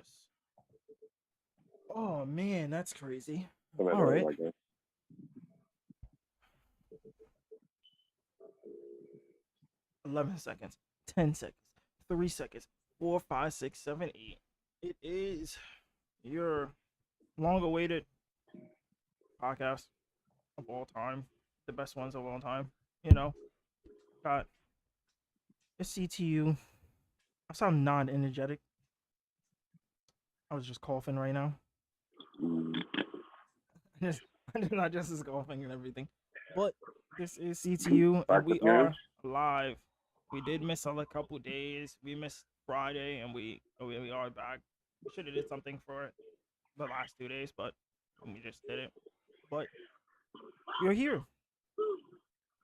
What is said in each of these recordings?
this. Oh man, that's crazy. Something All right. like that. 11 seconds, 10 seconds, 3 seconds, 4, 5, 6, 7, 8. It is your long-awaited podcast of all time, the best ones of all time. You know, got it's CTU. I sound non-energetic. I was just coughing right now. just, not just as coughing and everything, but this is CTU, and we are live. We did miss a couple days. We missed Friday, and we are back. We should have did something for it the last 2 days, but we just did it. But we're here,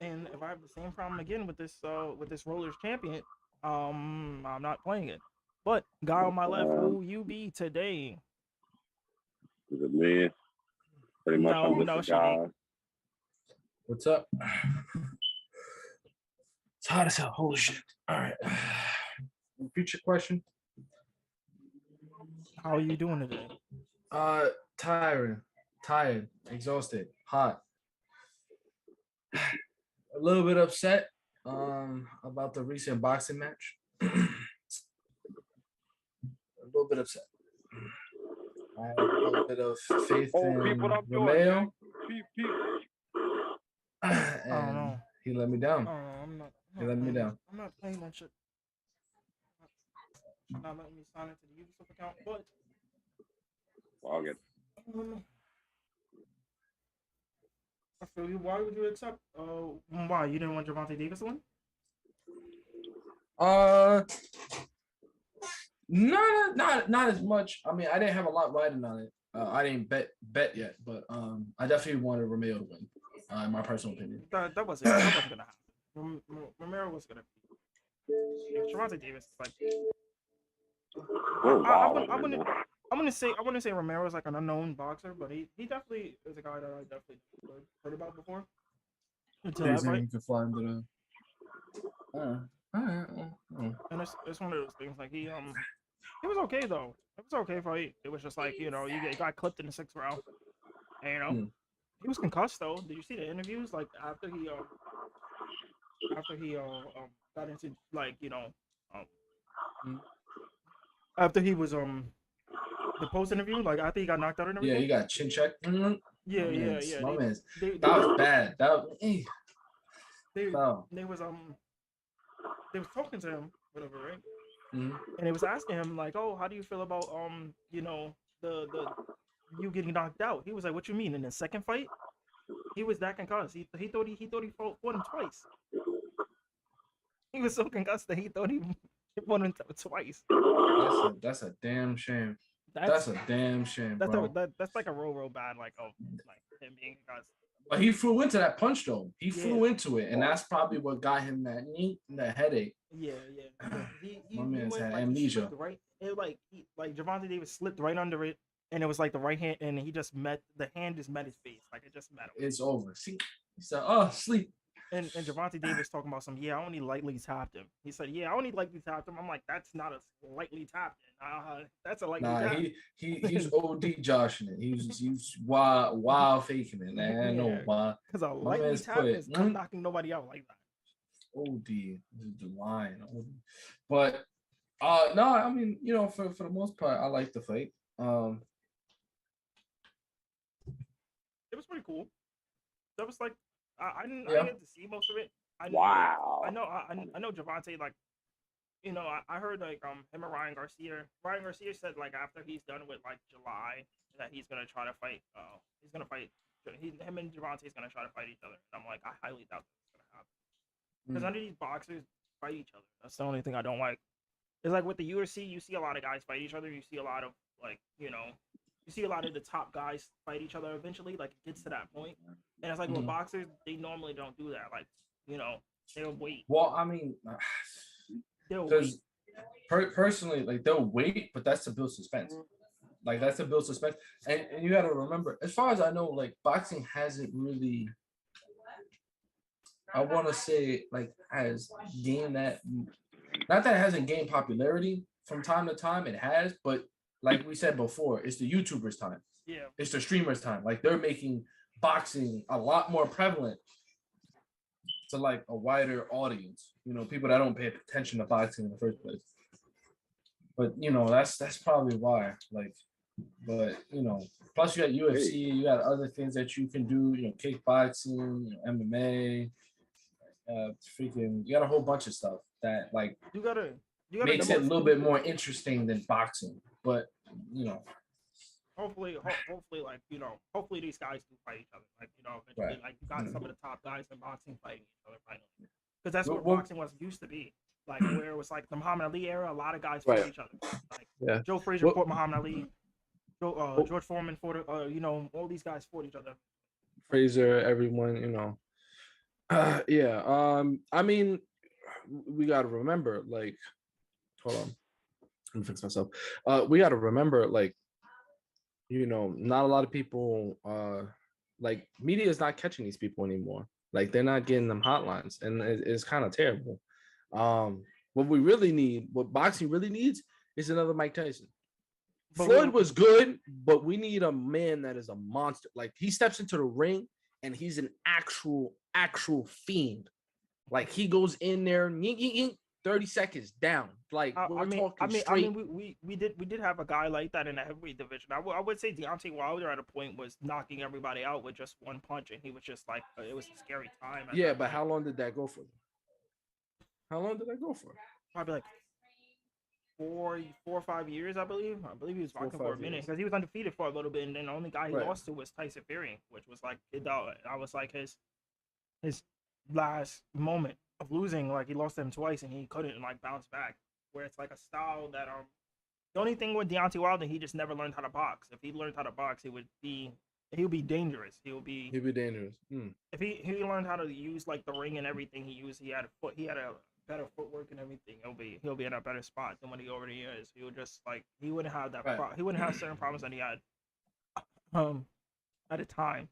and if I have the same problem again with this Rollers Champion, I'm not playing it. But guy on my left, who you be today? Is it me? Pretty much, I'm just a guy. What's up? It's hot as hell. Holy shit. All right. Repeat your question. How are you doing today? Tired, exhausted, hot. A little bit upset about the recent boxing match. A little bit upset. I have a little bit of faith in Romeo. And he let me down. He let me down. I'm not playing that shit. Not letting me sign into the Ubisoft account, but I'll get. I feel you. Why would you accept? Why you didn't want Gervonta Davis to win? Not as much. I mean, I didn't have a lot riding on it. I didn't bet yet, but I definitely wanted Romeo to win. In my personal opinion, that wasn't gonna happen. Romero was gonna be. Gervonta Davis is like. I wouldn't say Romero is like an unknown boxer, but he definitely is a guy that I definitely heard about before. Until that fight. You could fly into the. And it's one of those things like he was okay though. It was okay fight. It was just like you got clipped in the 6th round, and he was concussed though. Did you see the interviews like after he got into like after he was the post interview, like after he got knocked out and everything. Yeah, he got chin checked. Yeah. My man's. That was bad. They was talking to him, whatever, right? Mm-hmm. And it was asking him like, "Oh, how do you feel about the you getting knocked out?" He was like, "What you mean in the second fight?" He was that concussed. He thought he fought him twice. He was so concussed that he thought he fought him twice. That's a damn shame. That's a damn shame, bro. That's like a real bad like him being concussed. But he flew into that punch though. He flew into it, and that's probably what got him that headache. Yeah. My man's had like, amnesia. Right, it like Gervonta Davis slipped right under it, and it was like the right hand, and he just met the hand just met his face, like it just met him. It's over. See, he said, "Oh, sleep." And Gervonta Davis talking about I only lightly tapped him. He said, I only lightly tapped him. I'm like, that's not a lightly tapped. That's a lightly tap. He's OD joshing it. He's wild faking it. I know why. Because a lightly tap is not knocking nobody out like that. OD is the line. But no, I mean, for the most part, I like the fight. It was pretty cool. That was like. I didn't get to see most of it. I know Gervonta, like, I heard like him and Ryan Garcia. Ryan Garcia said like after he's done with like July that he's gonna try to fight. He's gonna fight. Him and Gervonta is gonna try to fight each other. And I'm like, I highly doubt that's gonna happen because none of these boxers fight each other. That's the only thing I don't like. It's like with the UFC, you see a lot of guys fight each other. You see a lot of like you see a lot of the top guys fight each other eventually. Like it gets to that point. And it's like with boxers, they normally don't do that. Like, they'll wait. Well, I mean, because personally, like they'll wait, but that's to build suspense. Like that's to build suspense. And you got to remember, as far as I know, like boxing hasn't really, I want to say, like has gained that. Not that it hasn't gained popularity from time to time. It has, but like we said before, it's the YouTubers' time. Yeah. It's the streamers' time. Like they're making boxing a lot more prevalent to like a wider audience. You know, people that don't pay attention to boxing in the first place. But you know, that's probably why. Like, but you know, plus you got UFC, you got other things that you can do. You know, kickboxing, you know, MMA, freaking. You got a whole bunch of stuff that like you gotta makes it a little bit more interesting than boxing. But you know, hopefully, like you know, hopefully these guys can fight each other. Like you know, eventually, like you got some of the top guys in boxing fighting each other finally, because that's what boxing was used to be. Like where it was like the Muhammad Ali era, a lot of guys fought each other. Like Joe Frazier fought Muhammad Ali, George Foreman fought, you know, all these guys fought each other. Frazier, everyone, you know. I mean, we got to remember, like, hold on, let me fix myself. We got to remember, like, you know, not a lot of people, like, media is not catching these people anymore. Like, they're not getting them hotlines, and it's kind of terrible. What we really need, what boxing really needs, is another Mike Tyson. Floyd was good, but we need a man that is a monster. Like he steps into the ring and he's an actual fiend. Like he goes in there, 30 seconds down. Like we did have a guy like that in the heavyweight division. I would say Deontay Wilder at a point was knocking everybody out with just one punch, and he was just like it was a scary time. Yeah, but how long did that go for? How long did that go for? Probably like 4 or 5 years, I believe. I believe he was fighting for a minute because he was undefeated for a little bit, and then the only guy he lost to was Tyson Fury, which was like I was like his last moment of losing. Like he lost him twice, and he couldn't like bounce back. Where it's like a style that the only thing with Deontay Wilder, he just never learned how to box. If he learned how to box, he would be dangerous. He'd be dangerous. If he learned how to use like the ring and everything he used, he had a better footwork and everything. He'll be in a better spot than what he already is. He would just like he wouldn't have that he wouldn't have certain problems that he had at a time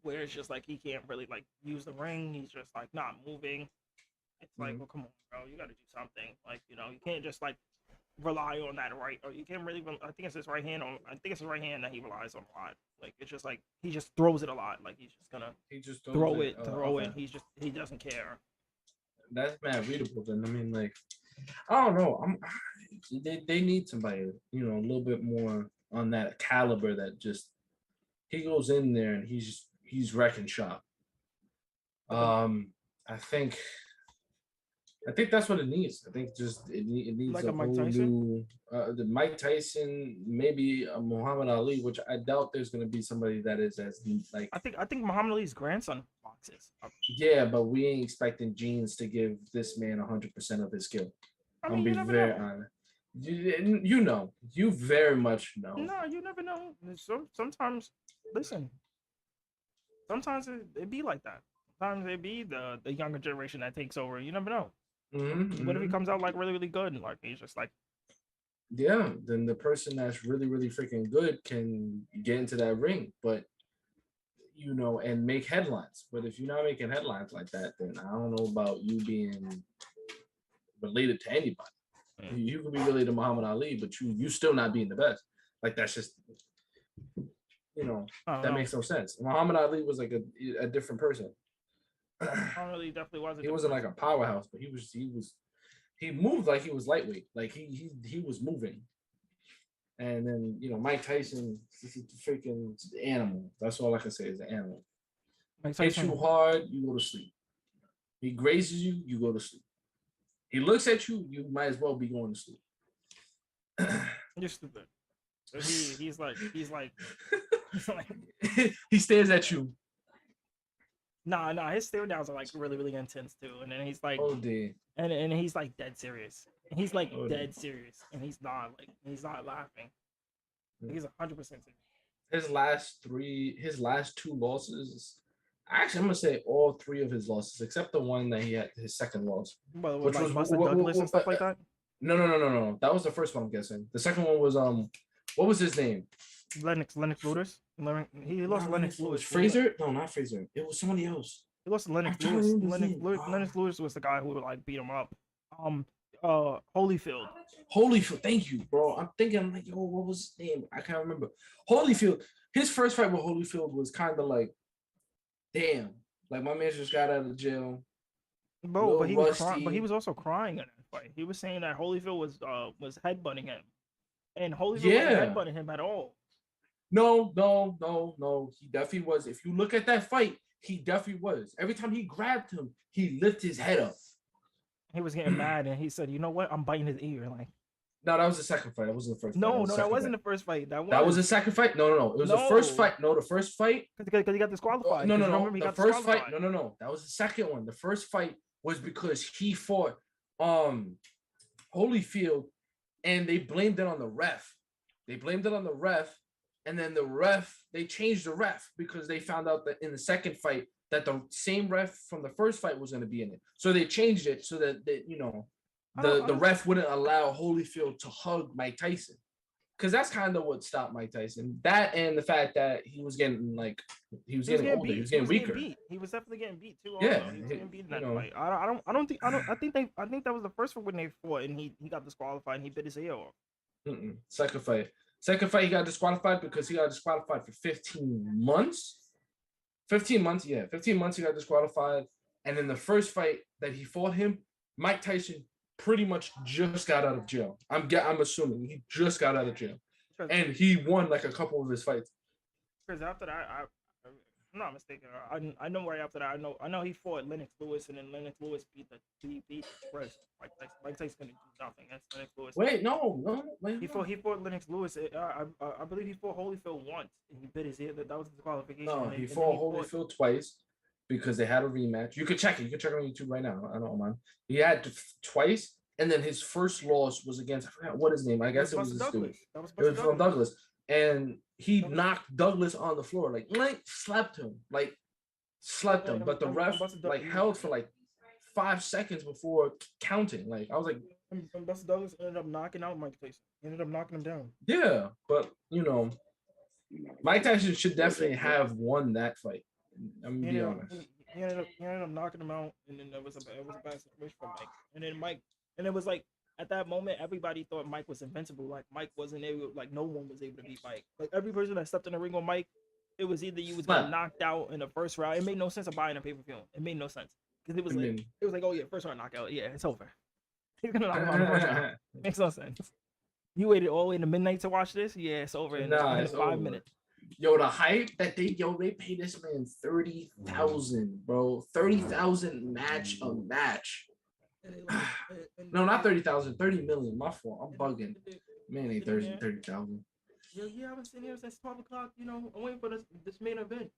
where it's just like he can't really like use the ring. He's just like not moving. It's like, well, come on, bro, you got to do something. Like, you know, you can't just like rely on that right, or you can't really. I think it's his right hand. I think it's his right hand that he relies on a lot. Like it's just like he just throws it a lot. Like he's just gonna throw it. He doesn't care. That's mad readable. Then I mean, like, I don't know. They need somebody, you know, a little bit more on that caliber. That just he goes in there and he's wrecking shop. I think that's what it needs. I think just it needs like a whole new the Mike Tyson, maybe a Muhammad Ali, which I doubt there's going to be somebody that is as like. I think Muhammad Ali's grandson boxes. Yeah, but we ain't expecting genes to give this man 100% of his skill. I'm be very honest. You very much know. No, you never know. Sometimes, listen. Sometimes it be like that. Sometimes it be the younger generation that takes over. You never know. What if he comes out like really, really good and like he's just like, yeah, then the person that's really, really freaking good can get into that ring, but you know, and make headlines. But if you're not making headlines like that, then I don't know about you being related to anybody. You could be related to Muhammad Ali, but you still not being the best. Like that's just, you know, that makes no sense. Muhammad Ali was like a different person. Really definitely wasn't. He wasn't like a powerhouse, but he moved like he was lightweight. Like he was moving. And then, you know, Mike Tyson is a freaking animal. That's all I can say is an animal. Hits you hard, you go to sleep. He grazes you, you go to sleep. He looks at you, you might as well be going to sleep. You're stupid. He's like he stares at you. Nah, his stare downs are like really, really intense too. And then he's like, and he's like dead serious. And he's like dead serious, and he's not laughing. He's 100% serious. His last two losses. Actually, I'm gonna say all three of his losses, except the one that he had his second loss, which was Buster Douglas and stuff like that. No. That was the first one, I'm guessing. The second one was what was his name? Lennox Lewis. He lost to Lennox Lewis. Fraser? No, not Fraser. It was somebody else. He lost to Lennox Lewis. Lennox Lewis was the guy who would like beat him up. Holyfield. Holyfield, thank you, bro. I'm thinking like, yo, what was his name? I can't remember. Holyfield. His first fight with Holyfield was kind of like, damn, like my man just got out of jail. Bro, but he was crying, but he was also crying in that fight. He was saying that Holyfield was headbutting him, and Holyfield wasn't headbutting him at all. No. He definitely was. If you look at that fight, he definitely was. Every time he grabbed him, he lifted his head up. He was getting mad, and he said, "You know what? I'm biting his ear." Like, no, that was the second fight. That wasn't the first. No, that wasn't the first fight. That was the second fight. No. It was the first fight. No, the first fight. Because he got disqualified. No. The first fight. No. That was the second one. The first fight was because he fought Holyfield, and they blamed it on the ref. And then they changed the ref because they found out that in the second fight that the same ref from the first fight was going to be in it. So they changed it so that the ref wouldn't allow Holyfield to hug Mike Tyson. Because that's kind of what stopped Mike Tyson. That and the fact that he was getting older, he was getting weaker. He was definitely getting beat too. Yeah, he was getting beat in that fight. I think that was the first one when they fought, and he got disqualified and he bit his ear off. Second fight, he got disqualified because he got disqualified for 15 months. 15 months, yeah. 15 months he got disqualified. And then the first fight that he fought him, Mike Tyson pretty much just got out of jail. I'm assuming he just got out of jail. And he won like a couple of his fights. Because after that, I'm not mistaken. I know right after that. I know he fought Lennox Lewis, and then Lennox Lewis beat Express. Mike Tyson couldn't do nothing. That's Lennox Lewis. He fought Lennox Lewis. I believe he fought Holyfield once, and he bit his ear. That was the qualification. No, he fought Holyfield twice because they had a rematch. You could check it. You can check it on YouTube right now. I don't mind. He had twice, and then his first loss was against, I forgot what his name. I guess it was this dude. It was from Douglas. And he knocked Douglas on the floor, like slapped him. But the ref held for like 5 seconds before counting. Like I was like, Buster Douglas ended up knocking out Mike Tyson. He ended up knocking him down. Yeah, but Mike Tyson should definitely have won that fight. I'm gonna be honest. He ended up knocking him out, and then it was a bad situation for Mike. And it was like, at that moment, everybody thought Mike was invincible. Like Mike wasn't able, like no one was able to beat Mike. Like every person that stepped in the ring with Mike, it was either you was getting knocked out in the first round. It made no sense of buying a pay-per-view. It made no sense because it was like, oh yeah, first round knockout, yeah, it's over. He's gonna knock him out in the first round. Makes no sense. You waited all the way in the midnight to watch this? Yeah, it's over in 5 minutes. Yo, the hype that they paid this man $30,000, bro. $30,000 a match. No, not 30,000, 30 million. My fault. I'm bugging. Man, ain't 30,000. Yeah, I've been sitting here since 12 o'clock. I'm waiting for this main event.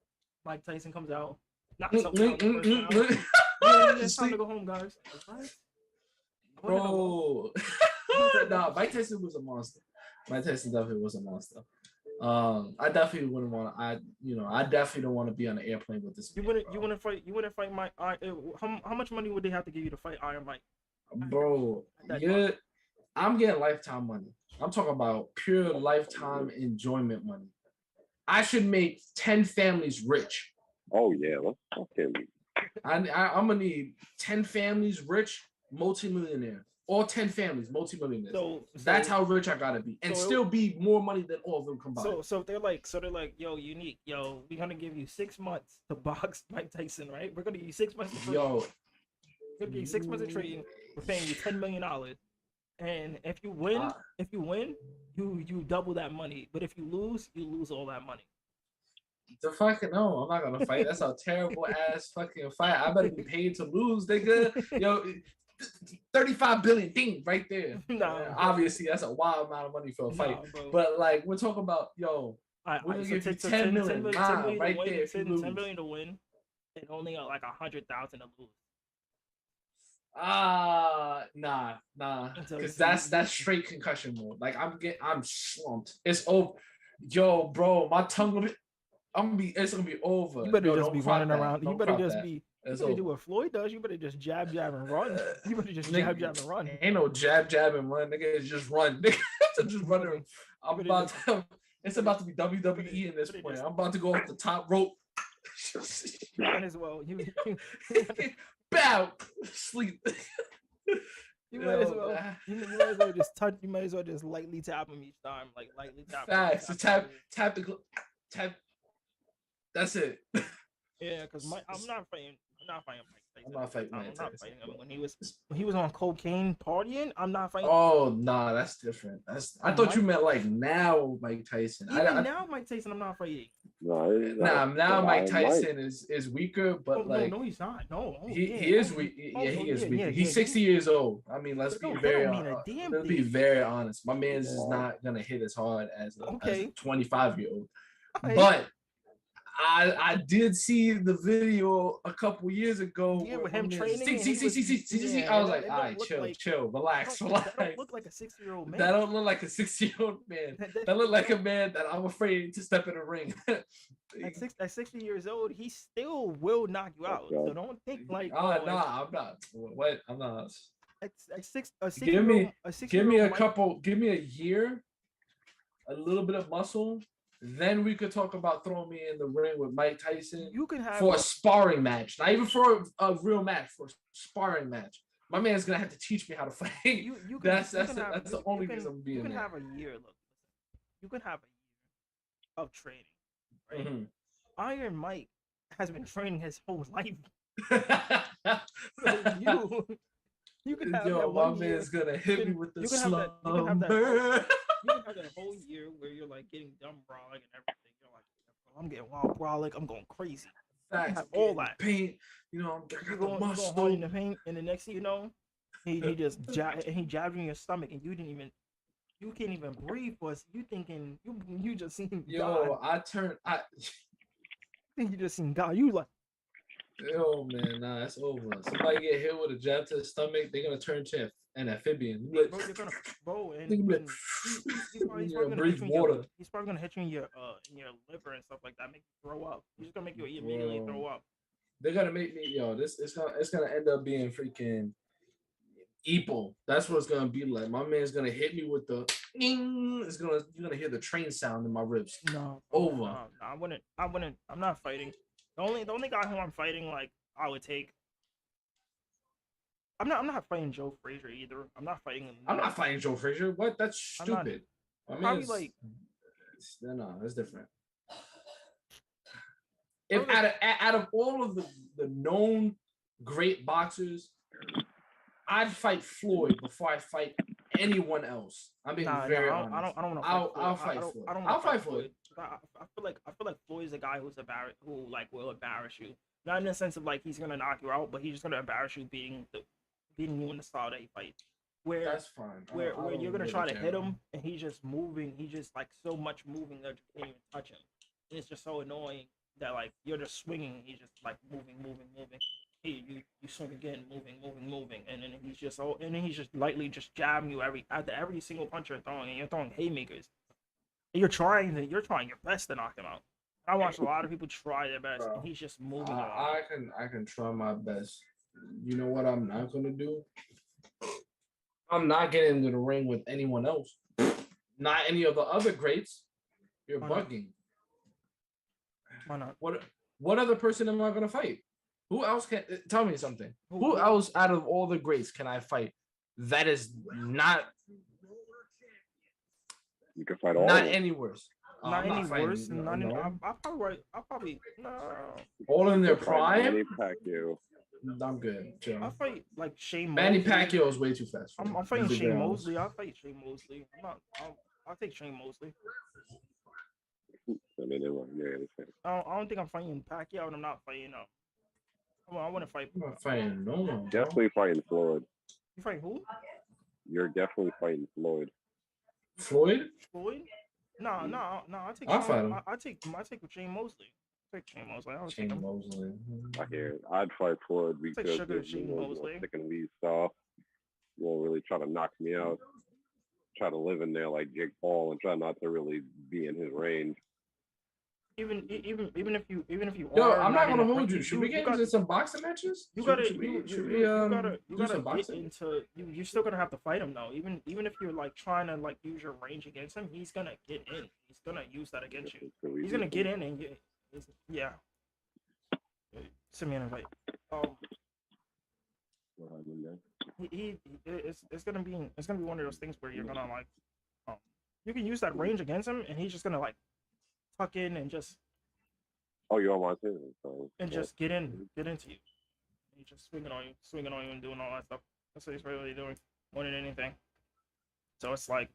Mike Tyson comes out. Knocks something out in the first round. It's time to go home, guys. Bro. Nah, Mike Tyson was a monster. Mike Tyson definitely was a monster. I definitely wouldn't want to. I definitely don't want to be on an airplane with this. You wouldn't fight Mike. How much money would they have to give you to fight Iron Mike? Bro, I'm getting lifetime money. I'm talking about pure lifetime enjoyment money. I should make 10 families rich. Oh yeah, okay. I'm gonna need 10 families rich, multimillionaire. All 10 families, multimillionaires. So that's how rich I gotta be, and still be more money than all of them combined. So they're like, yo, Unique, yo, we're gonna give you 6 months to box Mike Tyson, right? We're gonna give you 6 months. We're gonna give you 6 months of training. We're paying you $10 million, and if you win, you double that money. But if you lose all that money. The fucking no, I'm not gonna fight. That's a terrible ass fucking fight. I better be paid to lose, nigga. Yo. 35 billion thing right there. Obviously that's a wild amount of money for a fight. But like we're talking about, we're gonna give you 10 million right there. 10 million to win, and only like 100,000 to lose. Nah. Because that's straight concussion mode. Like I'm slumped. It's over. Yo, bro, my tongue it's gonna be over. You better just be running around. You better just be. You better do what Floyd does. You better just jab and run. You better just jab and run. Ain't no jab and run. Nigga, it's just run. Nigga, just run. It's about to be WWE in this point. I'm about to go off the top rope. Might as well. Bow. Sleep. You might as well. You might as well just touch. You might as well just lightly tap him each time, like lightly tap. Facts. Tap the tap. That's it. Yeah, because I'm not fighting. I'm not fighting Mike Tyson. I'm not fighting Mike I'm not Tyson. fighting him when he was on cocaine partying. I'm not fighting. Oh nah, that's different. I thought you meant like now Mike Tyson. Even now Mike Tyson, I'm not fighting. Now Mike Tyson is weaker, but no, he's not. No, he is weak. Yeah, he is weak. He's 60 years old. I mean, let's be very honest. My man's is not gonna hit as hard as a 25-year-old. But I did see the video a couple years ago. Yeah, with him training. See. I was like, all right, chill, relax. That don't look like a 60-year-old man. That don't look like a 60-year-old man. That look like a man that I'm afraid to step in the ring. At 60 years old, he still will knock you out. So don't think like. I'm not. What? I'm not. Give me a year, a little bit of muscle. Then we could talk about throwing me in the ring with Mike Tyson. You can have for a sparring match, not even for a real match, for a sparring match. My man's gonna have to teach me how to fight. That's the only reason I'm being. You can have a year. Look, you can have a year of training, right? Mm-hmm. Iron Mike has been training his whole life. You can have that my man's gonna hit me with the slumber. You can have that whole year where you're like getting dumb brolic and everything. You're like, I'm getting wild brolic. I'm going crazy. Facts. Have all that paint. You know, you're going hard in the paint, and the next thing you know, he just jabbed you in your stomach, and you can't even breathe. Was you thinking you just seen God? You just seen God. You like. Oh man, nah, that's over. Somebody get hit with a jab to the stomach, they're gonna turn to an amphibian. Bro, you're gonna breathe water. He's probably gonna hit you in your liver and stuff like that, make you throw up. He's just gonna make you immediately throw up. They're gonna make me it's gonna end up being freaking Epo. That's what it's gonna be like. My man's gonna hit me with the you're gonna hear the train sound in my ribs. No, over. No, I wouldn't. I'm not fighting. The only guy who I'm fighting, like, I would take. I'm not fighting Joe Frazier either. I'm not fighting him. I'm not fighting Joe Frazier. What? That's stupid. Probably like. No, that's different. If out of all of the known great boxers, I'd fight Floyd before I fight anyone else. I'm being very honest. I don't want to. I'll fight Floyd. I'll fight Floyd. I feel like Floyd's a guy who will embarrass you. Not in the sense of like he's gonna knock you out, but he's just gonna embarrass you beating you in the style that he fights. Where that's fine. Where you're gonna try to hit him and he's just moving. He's just like so much moving that you can't even touch him. And it's just so annoying that like you're just swinging. And he's just like moving. You swing again, moving, and then he's just lightly just jabbing you after every single punch you're throwing, and you're throwing haymakers. And you're trying your best to knock him out. I watched a lot of people try their best, and he's just moving. I can try my best. You know what I'm not gonna do? I'm not getting into the ring with anyone else. Not any of the other greats. You're bugging. Why not? What other person am I gonna fight? Who else can tell me something? Who else out of all the greats can I fight? That is not. You can fight all. Not any worse. Not any worse. I'll probably no. All in their prime. Manny Pacquiao. I'm good. Chill. I'll fight like Shane Mosley. Manny Pacquiao is way too fast. I'm fighting Shane Mosley. I'll fight Shane Mosley. I'll take Shane Mosley. I don't think I'm fighting Pacquiao, and I'm not fighting. I want to fight. I'm not fighting no one. Definitely fighting Floyd. You fighting who? You're definitely fighting Floyd. Floyd? No. I'll fight him. I take Shane Mosley. Shane Mosley. Shane Mosley. I hear it. I'd fight Floyd because Shane Mosley. Thick and weave soft. You won't really try to knock me out. Try to live in there like Jake Paul and try not to really be in his range. Even if you yo, I'm not gonna hold you. Should we get into some boxing matches? You gotta get into. You're still gonna have to fight him though. Even if you're like trying to like use your range against him, he's gonna get in. He's gonna use that against you. He's gonna get in and yeah. Send me an invite. it's gonna be one of those things where you're gonna like, um, you can use that range against him, and he's just gonna like tuck in and just. Oh, you're on my team. So, and just get into you. He's just swinging on you, and doing all that stuff. That's what he's really doing more than anything. So it's like,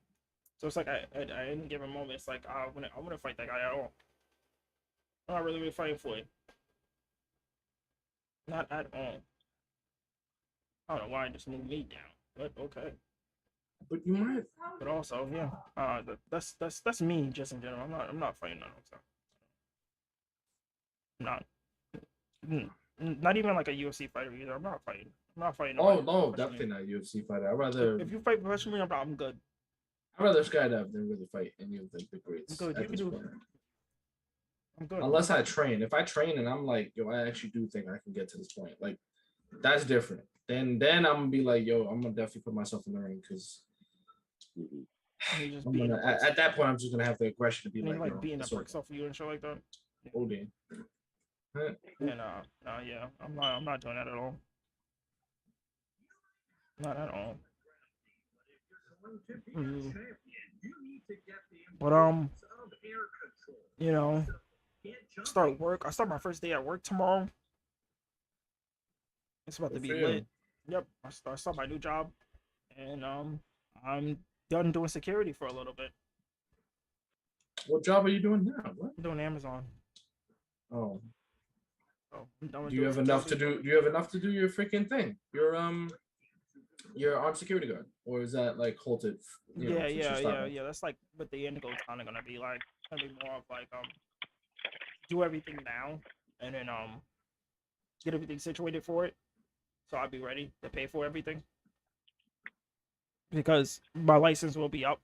at any given moment, it's like I wouldn't fight that guy at all. I'm not really fighting for it. Not at all. I don't know why I just moved me down, but okay. But you might. But also, yeah, that's me just in general. I'm not fighting none of them. Not even like a UFC fighter either. I'm not fighting. Oh no, definitely not UFC fighter. I'd rather. If you fight professionally, I'm good. I'd rather skydive than really fight any of the big greats. I'm good. I'm good. Unless I train. If I train and I'm like, yo, I actually do think I can get to this point. Like, that's different. Then I'm gonna be like, yo, I'm gonna definitely put myself in the ring because at that point I'm just gonna have the aggression to be like being a bricks off of you and shit like that. Oh damn. Yeah, I'm not doing that at all. Not at all. But you know, start work. I start my first day at work tomorrow. It's about to be lit. Yep, I start my new job, and I'm done doing security for a little bit. What job are you doing now? What? I'm doing Amazon. Oh. Do you have enough to do? Do you have enough to do your freaking thing? Your armed security guard, or is that like halted? Yeah. That's like what the end goal is kind of gonna be like. It's gonna be more of like do everything now, and then get everything situated for it, so I'll be ready to pay for everything. Because my license will be up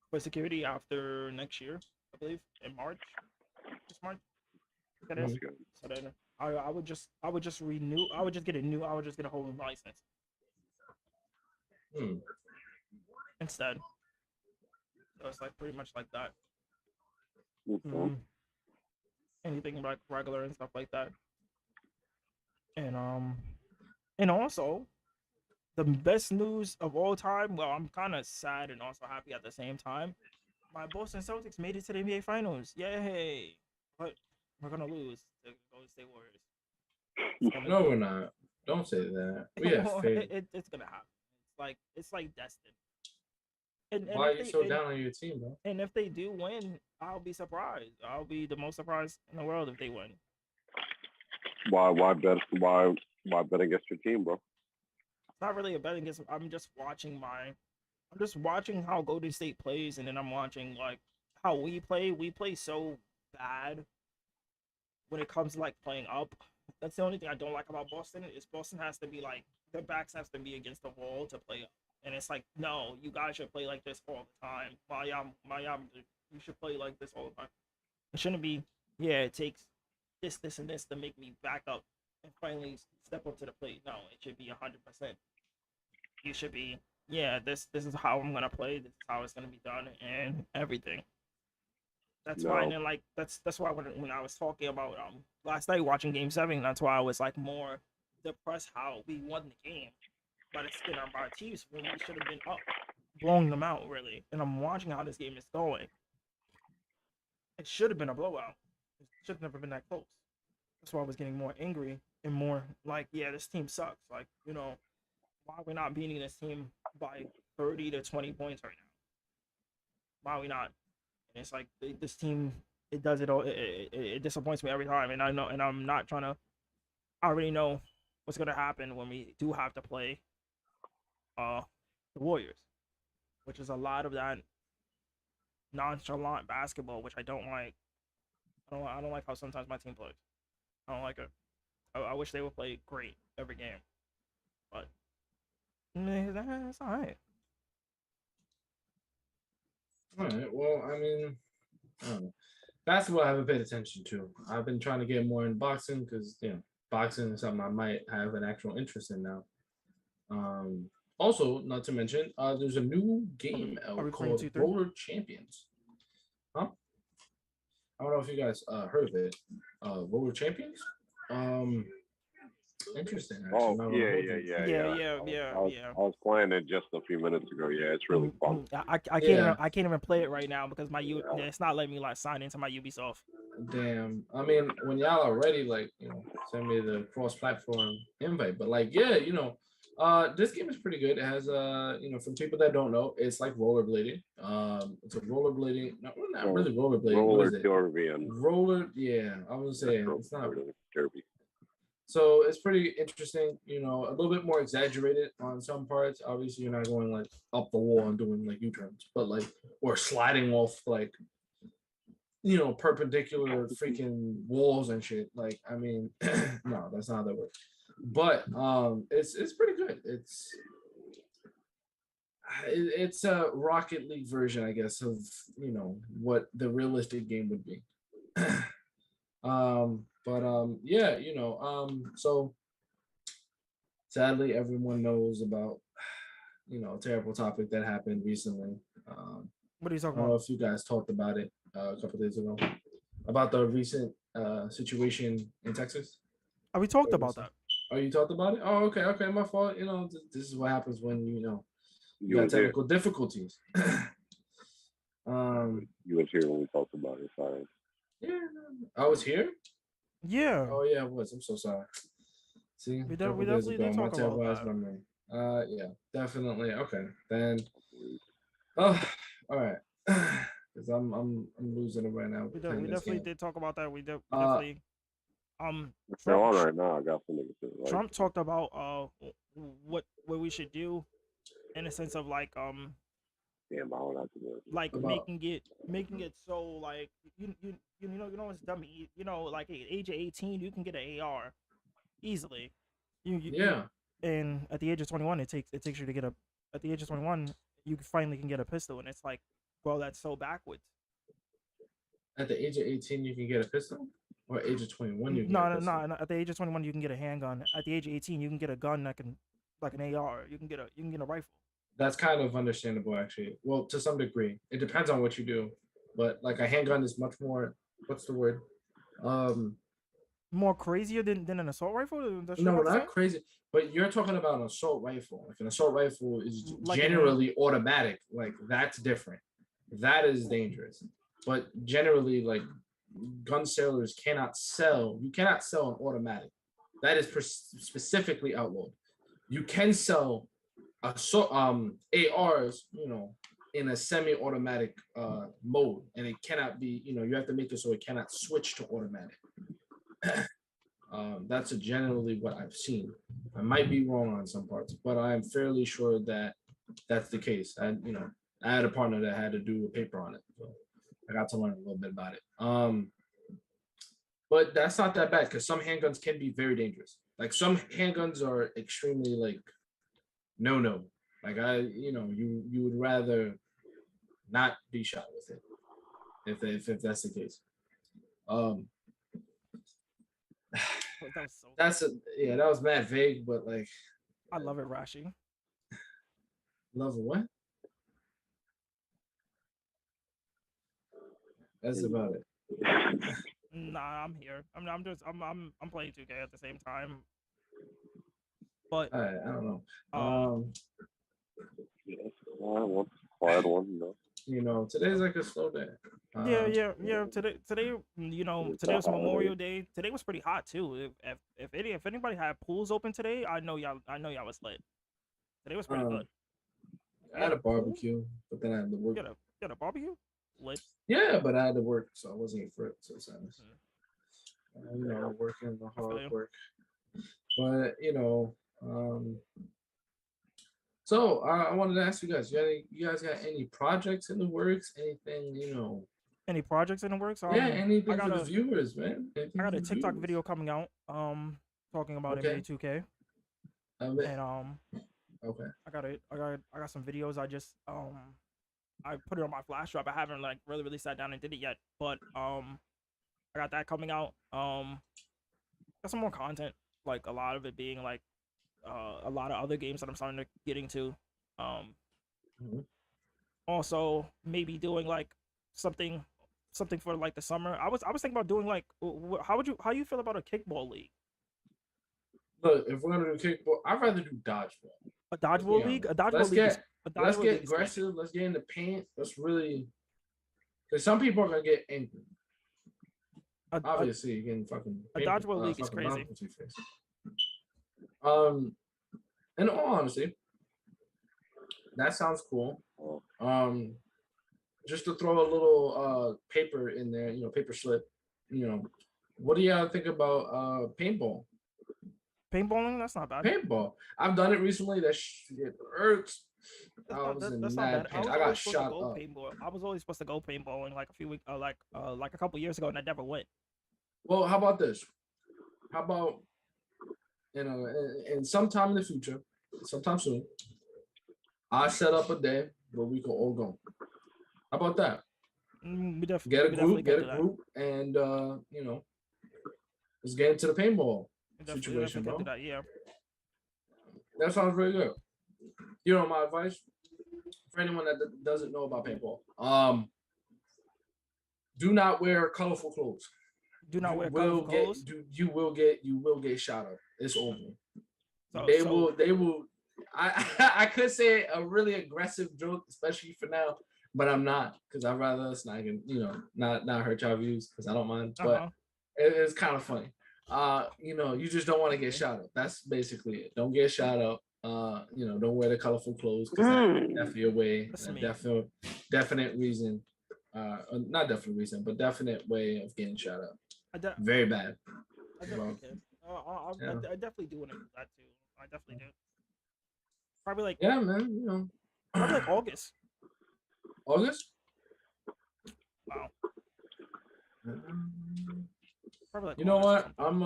for security after next year, I believe, in March. This March. That is. So then I would just renew. I would just get a whole new license. Instead. So it's like pretty much like that. Anything like regular and stuff like that. And also the best news of all time. Well, I'm kind of sad and also happy at the same time. My Boston Celtics made it to the NBA Finals. Yay! But we're gonna lose to Golden State Warriors. No, we're not. Don't say that. We have faith. It's gonna happen. It's like destined. And why are you so down on your team, bro? And if they do win, I'll be surprised. I'll be the most surprised in the world if they win. Why bet against your team, bro? It's not really a bet against. I'm just watching how Golden State plays, and then I'm watching like how we play. We play so bad when it comes to like playing up. That's the only thing I don't like about Boston. Is Boston has to be like their backs have to be against the wall to play up. And it's like, no, you guys should play like this all the time. You should play like this all the time. It shouldn't be, yeah, it takes this, and this to make me back up and finally step up to the plate. No, it should be 100%. You should be, yeah, this is how I'm gonna play. This is how it's gonna be done, and everything. That's why, and then like that's why when I was talking about last night watching Game 7, that's why I was like more depressed how we won the game. By the skin on our Chiefs when we should have been up, blowing them out really. And I'm watching how this game is going. It should have been a blowout. It should have never been that close. That's why I was getting more angry and more like, yeah, this team sucks. Like, you know, why are we not beating this team by 30 to 20 points right now? Why are we not? And it's like this team, it does it all. It disappoints me every time. And I know, and I'm not trying to. I already know what's gonna happen when we do have to play the Warriors, which is a lot of that nonchalant basketball, which I don't like. I don't like how sometimes my team plays. I don't like it. I wish they would play great every game, but that's all right. All right. Well, I mean, I don't know. Basketball I haven't paid attention to. I've been trying to get more in boxing because boxing is something I might have an actual interest in now. Also, not to mention, there's a new game out called Roller Champions. Huh? I don't know if you guys heard of it. Roller Champions. interesting. Oh, Actually. Yeah. I was playing it just a few minutes ago. Yeah, it's really fun. I can't even play it right now because it's not letting me like sign into my Ubisoft. Damn. I mean, when y'all are ready, like, send me the cross-platform invite. But like, yeah, this game is pretty good. It has for people that don't know, it's like rollerblading. It's a rollerblading. No, not really rollerblading. Roller derby and yeah. I was saying it's not derby. So it's pretty interesting, a little bit more exaggerated on some parts. Obviously, you're not going like up the wall and doing like U-turns, but like or sliding off like perpendicular freaking walls and shit. Like, I mean, no, that's not how that works. But it's pretty good. It's a Rocket League version, I guess, of what the realistic game would be. Yeah, so sadly everyone knows about a terrible topic that happened recently. What are you talking I don't know about? if you guys talked about it a couple days ago about the recent situation in Texas. Oh, we talked about that. Oh, you talked about it? Oh, okay, my fault. This is what happens when you got technical difficulties. You was here when we talked about it. Sorry. Yeah, I was here. Yeah. Oh yeah, I was. I'm so sorry. See, we definitely did talk about that. Memory. Yeah, definitely. Okay, then. Oh, all right. Because I'm losing it right now. We definitely did talk about that. We definitely. Trump, on right now. I got some niggas. Like, Trump talked about what we should do, in a sense of like damn, I don't have to do it. like making it so like you know it's dumb. Like at age of 18 you can get an AR easily. And at the age of 21 it takes you to get at the age of 21 you finally can get a pistol, and it's like, well, that's so backwards. At the age of 18 you can get a pistol, or age of 21 you can no, at the age of 21 you can get a handgun. At the age of 18 you can get a gun that can, like an AR. You can get a rifle. That's kind of understandable, actually. Well, to some degree, it depends on what you do, but like a handgun is much more. What's the word? More crazier than an assault rifle. No, not crazy. But you're talking about an assault rifle. Like an assault rifle is like generally automatic. Like that's different. That is dangerous. But generally, like gun sellers cannot sell. You cannot sell an automatic. That is specifically outlawed. You can sell ARs, in a semi-automatic mode, and it cannot be, you have to make it so it cannot switch to automatic. That's generally what I've seen. I might be wrong on some parts, but I'm fairly sure that that's the case. I had a partner that had to do a paper on it, so I got to learn a little bit about it. But that's not that bad, because some handguns can be very dangerous. Like some handguns are extremely like no. Like you would rather not be shot with it if that's the case. That was mad vague, but like I love it, Rashi. Love it what? That's about it. Nah, I'm here. I'm playing 2K at the same time. But I don't know. One quiet one, today's like a slow day. Yeah. Today, today's Memorial Day. Today was pretty hot too. If anybody had pools open today, I know y'all was lit. Today was pretty good. I had a barbecue, but then I had to work. You had a barbecue? Lit. Yeah, but I had to work, so I wasn't here for it. So sad. Working the hard work. But so I wanted to ask you guys, you guys got any projects in the works? Anything, Any projects in the works? Anything for the viewers, man. I got a TikTok video coming out, talking about NBA 2K. And okay. I got some videos. I put it on my flash drive. I haven't like really sat down and did it yet, but I got that coming out. Got some more content, like a lot of it being like a lot of other games that I'm starting to get into. Also maybe doing like something for like the summer. I was thinking about doing like, how you feel about a kickball league? Look, if we're gonna do kickball, I'd rather do dodgeball. A dodgeball league. A dodgeball league. Let's get aggressive. Let's get in the paint. Let's really, because some people are gonna get angry. Obviously, you're getting fucking. A dodgeball league is crazy. In all honesty, that sounds cool. Just to throw a little paper in there, paper slip. What do you think about paintball? Paintballing? That's not bad. Paintball. I've done it recently. That shit hurts. That's not bad. I got shot up. I was always supposed to go paintballing like a few weeks, like a couple years ago, and I never went. Well, how about this? How about in sometime in the future, sometime soon, I set up a day where we can all go. How about that? Get a group, and let's get into the paintball situation, bro. Yeah, that sounds really good. My advice for anyone that doesn't know about paintball: do not wear colorful clothes. Do not wear colorful clothes. You will get shot up. It's over. They will. I could say a really aggressive joke, especially for now, but I'm not, because I'd rather us not hurt y'all views, because I don't mind. But it's kind of funny. You just don't want to get shot up. That's basically it. Don't get shot up. Don't wear the colorful clothes, because that's definitely a way, definite reason. Not definite reason, but definite way of getting shot up. Very bad. I definitely do want to do that too. I definitely do. Probably like man. Probably like August. August? Wow. Probably like you know what? I'm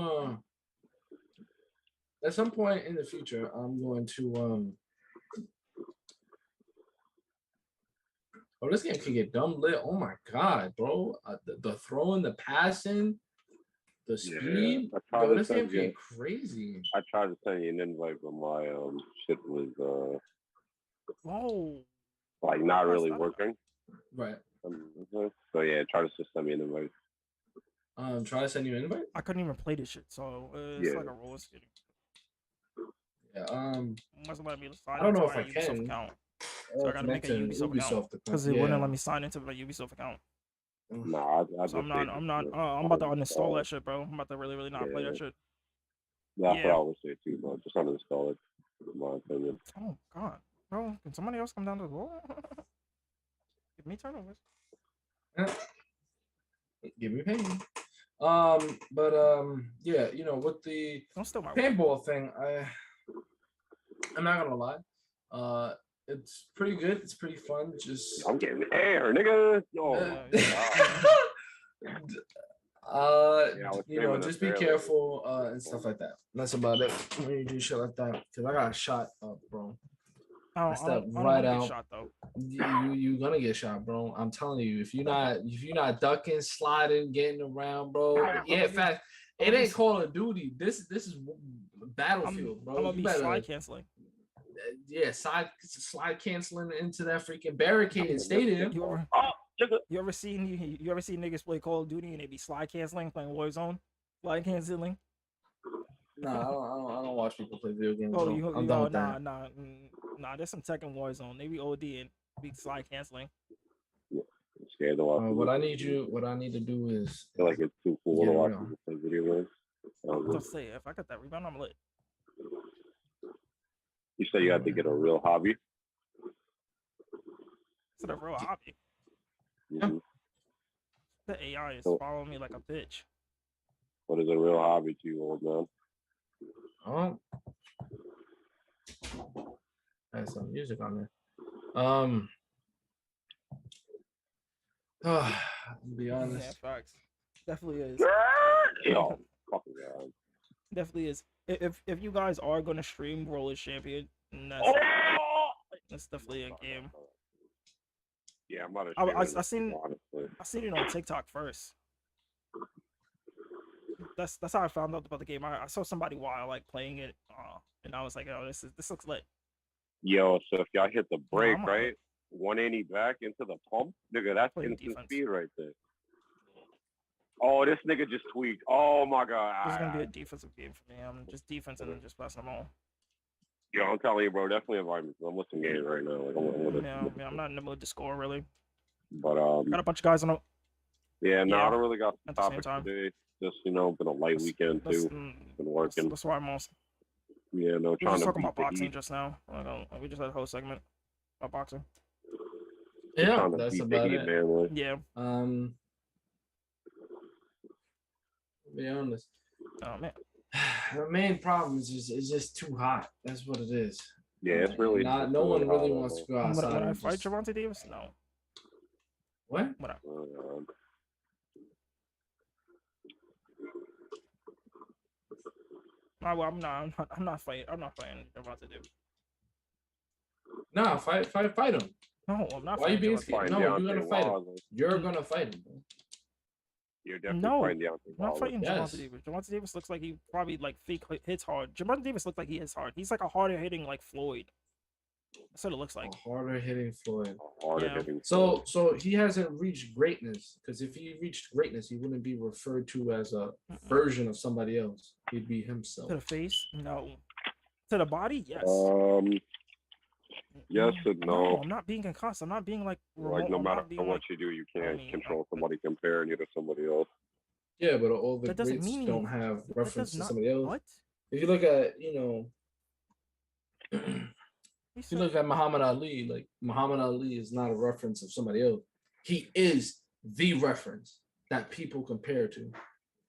at some point in the future, I'm going to Oh, this game can get dumb lit. Oh my god, bro! The throwing, the passing, the speed. Bro, this game can get crazy. I tried to send you an invite, but my shit was like not really working. Right. So yeah, try to just send me an invite. Try to send you an invite. I couldn't even play this shit, so it's like a roller skating. Yeah. I don't know if I can. So I gotta make a Ubisoft account because it wouldn't let me sign into my Ubisoft account. Nah, so I'm about to uninstall that shit, bro. I'm about to really not play that shit. That's what I would say too, bro. Just uninstall it, in my opinion. Oh god, bro, can somebody else come down to the door? Give me turnovers. Give me pain. Yeah, with the paintball thing, I'm not gonna lie. It's pretty good. It's pretty fun. Just I'm getting air, nigga. Just be careful and stuff like that. That's about it when you do shit like that. Cause I got shot up, bro. I don't get shot, though. You gonna get shot, bro. I'm telling you. If you're not ducking, sliding, getting around, bro. Yeah, in fact, it ain't Call of Duty. This is Battlefield, bro. I'm gonna be slide canceling. Yeah, slide canceling into that freaking barricaded stadium. You ever seen niggas play Call of Duty and they be slide canceling, playing Warzone, slide canceling? No, I don't watch people play video games. Nah. There's some tech in Warzone. They be OD and be slide canceling. Yeah, I'm scared to watch. What I need to do is. I feel like it's too cool to watch people play video games. Don't say if I got that rebound, I'm lit. You say you have to get a real hobby. It's a real hobby. Mm-hmm. The AI is following me like a bitch. What is a real hobby to you, old man? There's some music on there. To be honest. Yeah, facts. Definitely is. Yo, fucking God. Definitely is. If you guys are gonna stream Roller Champion, that's definitely a game. Yeah, I'm about to. I seen it on TikTok first. That's how I found out about the game. I saw somebody while like playing it, and I was like, "Oh, this looks lit." Yo, so if y'all hit the brake, right, 180 back into the pump, nigga, that's instant speed right there. Oh, this nigga just tweaked. Oh my god. This is gonna be a defensive game for me. I'm just defense and just passing them all. Yeah, I'm telling you, bro. Definitely environment. I'm listening games right now. Like, I'm not in the mood to score really. But got a bunch of guys on. Yeah, no, I don't really got at topics today. Just been a light weekend too. Been working. That's why I'm also. Yeah, no, we were just talking about boxing just now. We just had a whole segment about boxing. Yeah, that's about it. Man, yeah. To be honest. Oh man. The main problem is just too hot. That's what it is. Yeah, it's really no one really wants to go outside. Would I fight Gervonta Davis? No. What? I'm not fighting Gervonta Davis. No, fight him. No, I'm not. Why are you being scared? No, you're gonna fight him. You're gonna fight him. You're definitely fighting Deontay. I'm not fighting Gervonta Davis. Gervonta Davis looks like he probably like fake hits hard. Gervonta Davis looks like he hits hard. He's like a harder hitting like Floyd. That's what it looks like. A harder hitting Floyd. Hitting. So he hasn't reached greatness, because if he reached greatness, he wouldn't be referred to as a version of somebody else. He'd be himself. To the face? No. To the body? Yes. Yes and no. I'm not being concussed. I'm not being like remote. Like no matter what you do, you can't control somebody comparing you to somebody else. Yeah, but all the greats don't have reference to somebody else. What? If you look at, if you look at Muhammad Ali, like Muhammad Ali is not a reference of somebody else. He is the reference that people compare to.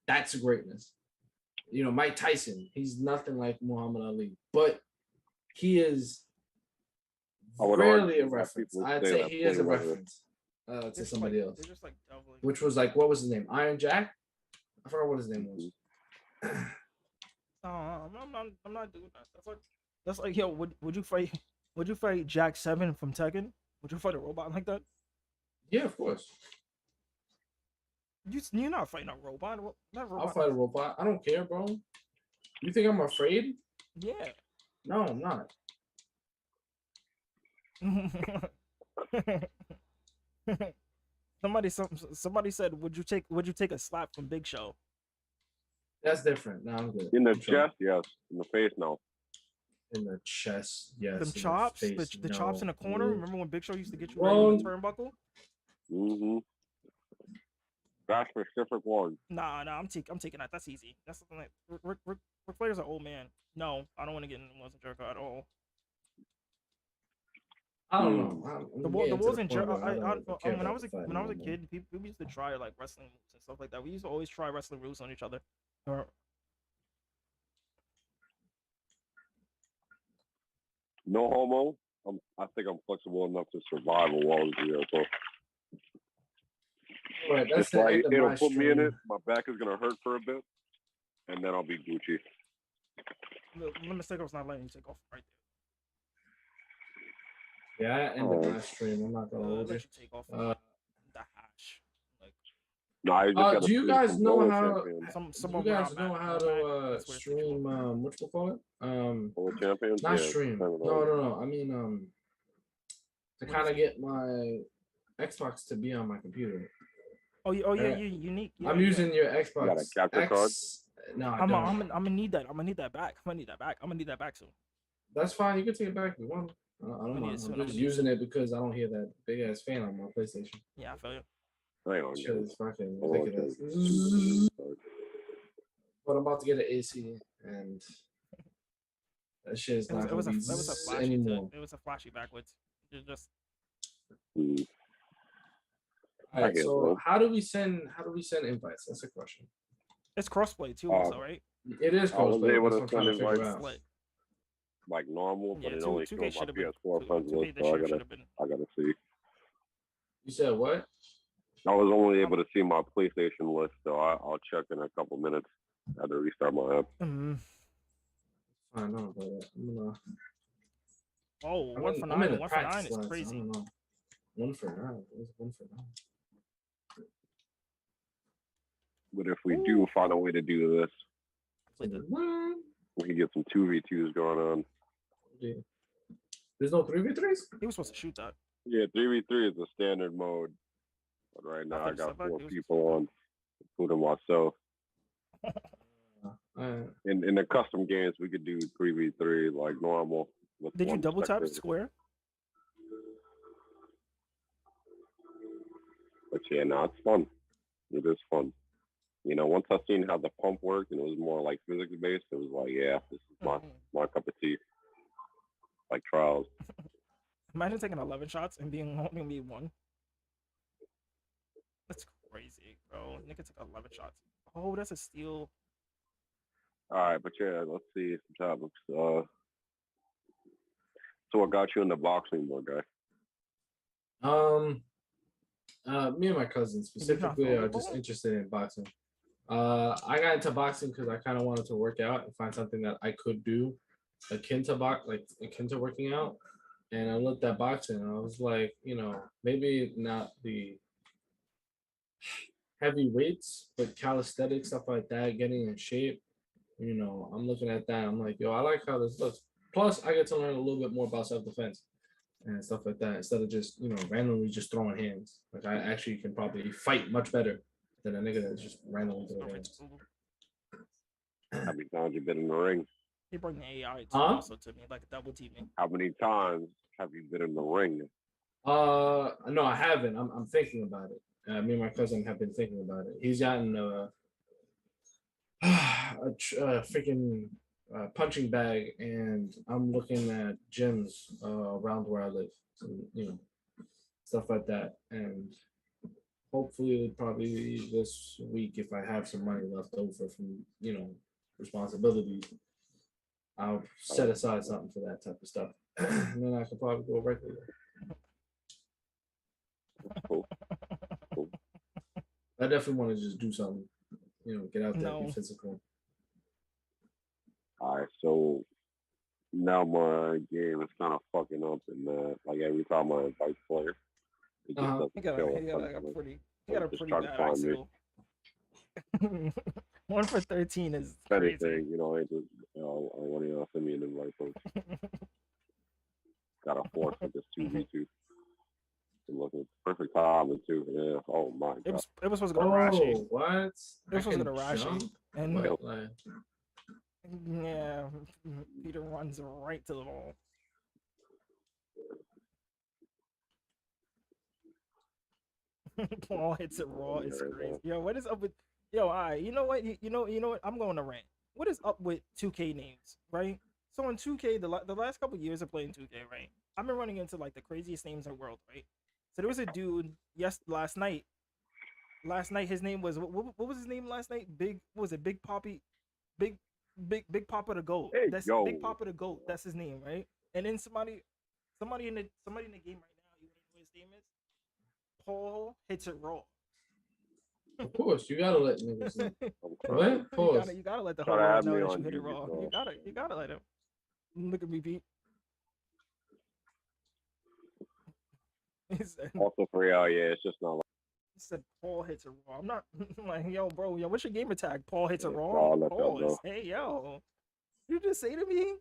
That's greatness. Mike Tyson, he's nothing like Muhammad Ali, but he is rarely a reference. I'd say he is a reference to somebody else. Which was like, what was his name? Iron Jack? I forgot what his name was. I'm not doing that. That's like, yo, would you fight Jack 7 from Tekken? Would you fight a robot like that? Yeah, of course. You're not fighting a robot. I'll fight a robot. I don't care, bro. You think I'm afraid? Yeah. No, I'm not. Somebody said, would you take a slap from Big Show? That's different. No, I'm good. In the chest, yes. In the face, no. In the chest, yes. Them chops, the chops in the corner. Remember when Big Show used to get you right in the turnbuckle? Mm-hmm. That's specific one. Nah, I'm taking that. That's easy. That's something like Ric Flair's an old man. No, I don't want to get in the Wilson Jericho at all. I don't know. The Wilson Jericho. When I was a kid, people used to try like wrestling moves and stuff like that. We used to always try wrestling moves on each other. No homo. I think I'm flexible enough to survive a Wilson Jericho. Right, that's it's like it'll put me in it. My back is gonna hurt for a bit, and then I'll be Gucci. The mistake was not letting you take off right there. Yeah, I ended my stream. I'm not gonna hold you. Take off the hash. No, do you guys know how? You guys know how to stream? What you call it? World Champions. Not stream. No. I mean, to kind of get my Xbox to be on my computer. Oh yeah, you're unique. Yeah, I'm using your Xbox. You got a capture card? No, I'm gonna need that. I'm gonna need that back. I'm gonna need that back soon. That's fine. You can take it back if you want. I don't mind. I'm just using it because I don't hear that big ass fan on my PlayStation. Yeah, I feel you. Shit is fucking ridiculous. But I'm about to get an AC, and that shit is not going to be anymore. It was a flashy backwards. It just. All right, so how do we send invites? That's a question. It's crossplay too, also, right? It is crossplay. I was able to send invites like normal, but it only showed my PS4 friends list, so I gotta see. You said what? I was only able to see my PlayStation list, so I'll check in a couple minutes. I had to restart my app. I know, but I'm gonna. Oh, 1 for 9. 1 for 9 is crazy. I don't know. 1 for 9. What's 1 for 9? But if we do find a way to do this, we can get some 2v2s going on. Yeah. There's no 3v3s? He was supposed to shoot that. Yeah, 3v3 is the standard mode. But right now I got 4 people on. including myself. Uh, In the custom games, we could do 3v3 like normal. Did you double tap square? But yeah, no, it's fun. It is fun. You know, once I seen how the pump worked and it was more like physics based, it was like, yeah, this is my cup of tea. Like trials. Imagine taking 11 shots and only being one. That's crazy, bro. Nigga took 11 shots. Oh, that's a steal. All right, but yeah, let's see some topics. So what got you into boxing, more guy? Me and my cousin specifically are just interested in boxing. I got into boxing because I kind of wanted to work out and find something that I could do akin to working out. And I looked at boxing and I was like, you know, maybe not the heavy weights, but calisthenics, stuff like that, getting in shape. You know, I'm looking at that. I'm like, yo, I like how this looks. Plus, I get to learn a little bit more about self-defense and stuff like that instead of just, you know, randomly just throwing hands. Like, I actually can probably fight much better than a nigga that's just randomly throwing hands. How many times you been in the ring? He brought the AI also to me, like double teaming. How many times have you been in the ring? No, I haven't. I'm thinking about it. Me and my cousin have been thinking about it. He's gotten a freaking punching bag, and I'm looking at gyms around where I live, so, you know, stuff like that. And hopefully, probably this week, if I have some money left over from, you know, responsibilities, I'll set aside something for that type of stuff, and then I can probably go regularly. Cool. I definitely want to just do something, you know, get out there, be physical. All right, so now my game is kind of fucking up, and like every time I invite players, it just doesn't he got a pretty bad ISO. 1 for 13 is crazy. Anything, you know, I just, I want to send me an invite first. Got a force with this 2v2. Looking perfect timing too. Yeah. Oh my god. It was supposed to go to Rashi. What? It was supposed to go to Rashi. And yeah, Peter runs right to the ball. Paul hits it raw. It's crazy. Yo, what is up with? Yo, you know what? You know what? I'm going to rant. What is up with 2K names, right? So in 2K, the last couple of years of playing 2K, right? I've been running into like the craziest names in the world, right? So there was a dude last night. Last night his name was what was his name last night? Big Poppy, Big Papa the Goat. Hey, that's yo. Big Papa the Goat. That's his name, right? And then somebody in the game right now, you know what his name is? Paul hits it raw. Of course, you gotta let niggas know. Right? Pause. You gotta let the whole world know that you hit it raw. You gotta let him. Look at me, Pete. Also for real, yeah, it's just not like. He said Paul hits it raw. I'm not like, yo, bro, what's your gamer tag? Paul hits it raw. Pause. Hey, yo, you just say to me?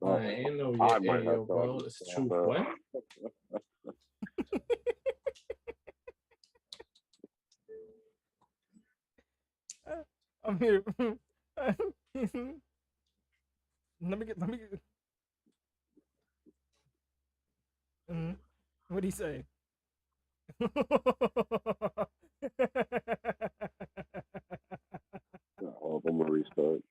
I ain't no yo, bro. It's true. What? I'm here. Let me get. What do you say? I'm gonna restart.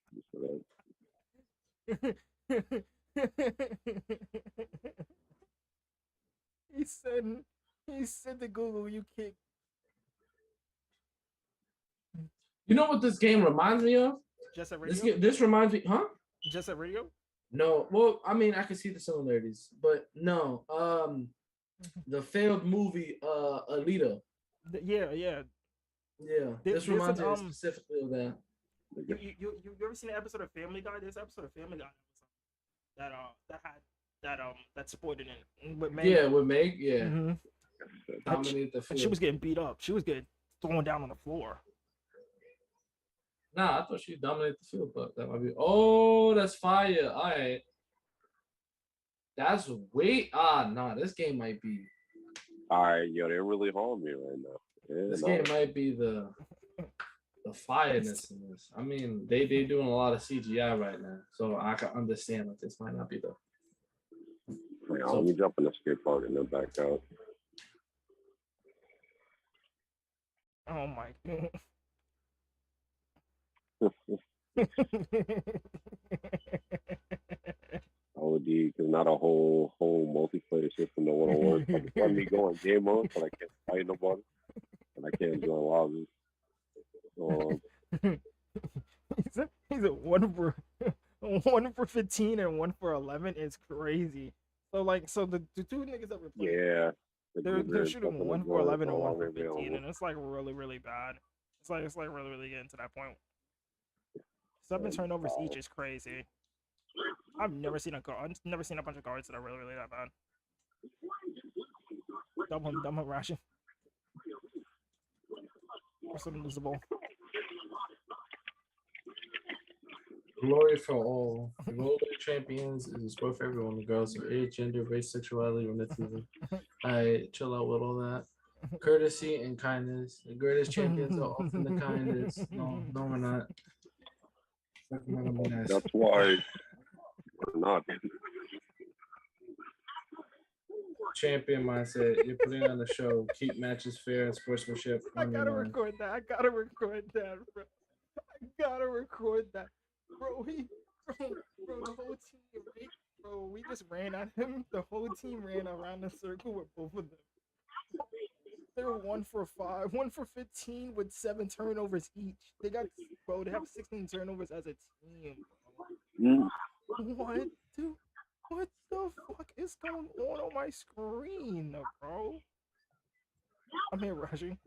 He said to Google, you kick. You know what this game reminds me of? Just a radio. This reminds me, huh? Just a radio. No, well, I mean, I can see the similarities, but no. The failed movie, Alita. Yeah. This reminds me specifically of that. You ever seen an episode of Family Guy? There's an episode of Family Guy that supported it with Meg. Yeah, with Meg. Yeah. Mm-hmm. Dominate the field. And she was getting beat up. She was getting thrown down on the floor. Nah, I thought she dominated the field, but that might be. Oh, that's fire! All right, that's this game might be. All right, yo, they're really hauling me right now. Yeah, this game might be the fireness in this. I mean, they doing a lot of CGI right now, so I can understand that this might not be the. Yeah, let me jump in the skate park and then back out. Oh my god. OD, because not a whole multiplayer system that want to work. Like, let me go on game mode, but I can't fight nobody, and I can't join lobbies. He's a 1 for 15 and 1 for 11 is crazy. So the two niggas that were playing, yeah, they're shooting 1 for 11 and 1 for 15, and it's like really really bad. It's like really really getting to that point. 7 turnovers each is crazy. I've never seen a bunch of guards that are really really that bad. Double ration. What's unlosable? Glory for all. The Roller Champions is a sport for everyone, regardless of age, gender, race, sexuality, or ethnicity. I chill out with all that. Courtesy and kindness. The greatest champions are often the kindest. No, we're not. That's why we're not. Champion mindset. You're putting on the show. Keep matches fair and sportsmanship. I gotta record that. I gotta record that, bro. Bro, the whole team, right? Bro, we just ran at him. The whole team ran around the circle with both of them. They were 1 for 5, 1 for 15 with 7 turnovers each. They have 16 turnovers as a team. What the fuck is going on my screen, bro? I'm here rushing.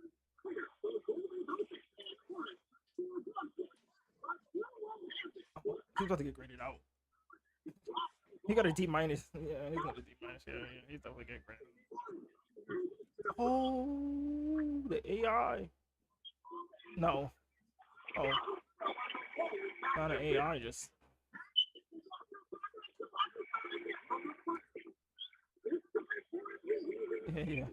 He's about to get graded out. He got a D-. Yeah, he's got a D-. Yeah, he's definitely getting graded. Oh, the AI. No. Oh. Not an AI, just. Yeah.